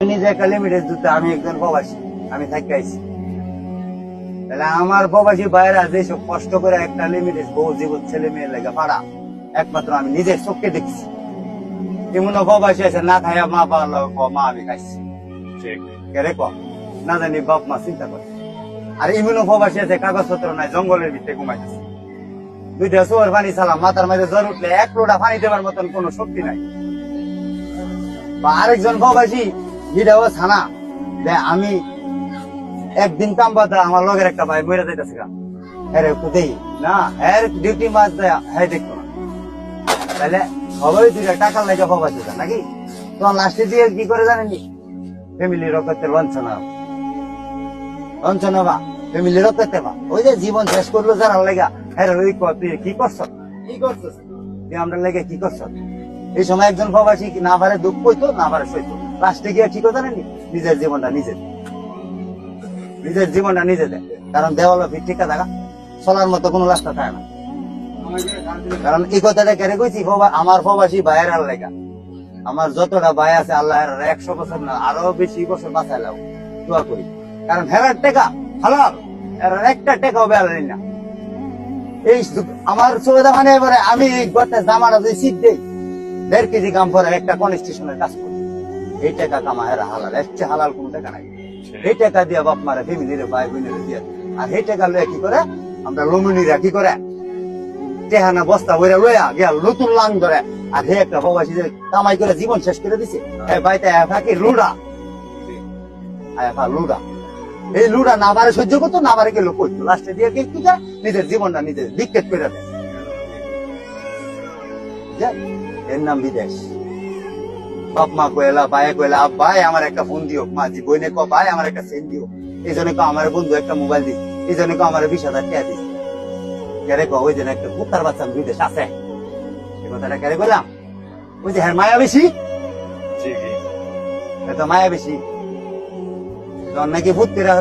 নিজে একটা লিমিটেড দিতে আমি একজন প্রবাসী, আমি থাকি আইছি। তাহলে আমার প্রবাসী ভাইয়েরা যেসব কষ্ট করে একটা লিমিটেড বউ জীবন ছেলে মেয়ে লেগে পাড়া, একমাত্র আমি নিজের চোখে দেখছি। এমন প্রবাসী আছে না খাইয়া মা বাবা মা আমি খাইছি কেরে কম না জানি বাপ মা চিন্তা করে। আর এমন প্রবাসী আছে কাগজপত্র নাই, জঙ্গলের ভিতরে ঘুমাইতেছে। দুইটা চোর পানি চালাম, মাথার মাঝে জ্বর উঠলে এক লোটা পানি দেওয়ার মতন কোন শক্তি নাই। বা আরেকজন প্রবাসী ভিডিও ছানা যে আমি একদিন কাম বাদা আমার লগের একটা ভাই মরে যাইতেছে হ্যাঁ কোথায় না হ্যাঁ ডিউটি মাছ দেয় হ্যাঁ দেখতো না। তাহলে সবাই দুইটা টাকার লাগে প্রবাসী নাকি তোমার লাস্টে দিয়ে কি করে জানেনি ফ্যামিলি রক্ষাতে লঞ্চনা বা ফ্যামিলি রক্ষাতে বা ওই যে জীবন শেষ করলো যারা লেগা হ্যাঁ তুই কি করছ তুই আমরা লেগে কি করছ। এই সময় একজন প্রবাসী না পারে দুঃখ হইতো না পারে সইতো, লাস্টে গিয়ে কি কথা জানেনি নিজের জীবনটা নিজে দেয়। কারণ দেওয়াল ঠিক থাকা চলার মতো কোনো রাস্তা থাকে না। কারণ এই কথাটা কেড়ে কইছি আমার প্রবাসী ভাইয়ের আর লেগা আমার যতটা ভাই আছে আল্লাহ 100 বছর না আরো বেশি বছর বাঁচাই লাও দোয়া করি। কারণ হেরার টেকা হালাল, এর একটা টেকাও বেড়ালেন না। এই আমার সুবিধা মানে এবারে আমি গতে জামাটা যদি শীত দেই 1.5 কেজি কাম পরে একটা কনস্টিটিউশনের কাজ করি, এই টাকা কামা এরা হালাল, এর চেয়ে হালাল কোন টাকা নাই। এই টাকা দিয়া বাপ মারা ফ্যামিলির ভাই বোনের দিয়ে, আর এই টাকা লয়ে কি করে আমরা লমুনিরা কি করে টেহানা বস্তা বইরা লইয়া গিয়া নতুন লাং ধরে। আর হে একটা প্রবাসী যে কামাই করে জীবন শেষ করে দিছে, এই ভাইটা থাকি লুডা লুডা, এই লুডা না পারে সহ্য করতো, না পারে গেল করতো, লাস্টে দিয়ে কি যায় নিজের জীবনটা নিজে বিক্ষেপ করে দেয়। এর নাম বিদেশ। বাপ মা কইলা ভাই কইলা ভাই আমার একটা ফোন দিও, মা জি বইনে কো ভাই আমার একটা সেন দিও, এই জন্য কো আমার বন্ধু একটা মোবাইল দিস, এই জন্য কো আমার 20,000 টাকা দিস। কেরে কো ওই জন্য একটা কুত্তার বাচ্চা বিদেশ আছে, এই কথাটা কেরে কইলাম ওই যে হ্যাঁ মায়া বেশি তো মায়া বেশি তোর নাকি পুত্রীরা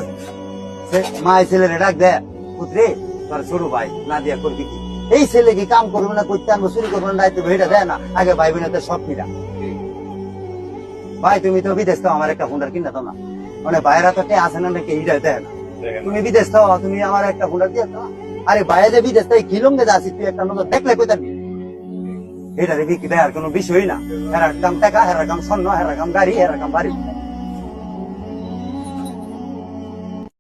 মায়ের ছেলেরে ডাক দেয় পুত্রে তোর ছোট ভাই না দিয়া করবি কি, এই ছেলে কি কাম করবে না করতে আনবো চুরি করবো না দায়িত্ব এটা দেয় না, আগে ভাই বোনের সব মিলা। ভাই তুমি তো বিদেশ তো আমার একটা হুন্ডার কিনা তো না, মানে ভাইয়েরা তো আছে না নাকি হিটা দেয় না, তুমি বিদেশ তো তুমি আমার একটা হুন্ডার দিয়ে না। আরে বাইরে যে বিদেশ তাই খিলুঙ্গে যাচ্ছি তুই একটা নজর দেখলে কোথায় এটা বিক্রি দেয় আর কোনো বিষয়ই না। হেরার কাম টাকা, হেরার কাম স্বর্ণ, হেরার কাম গাড়ি, হেরার কাম বাড়ি।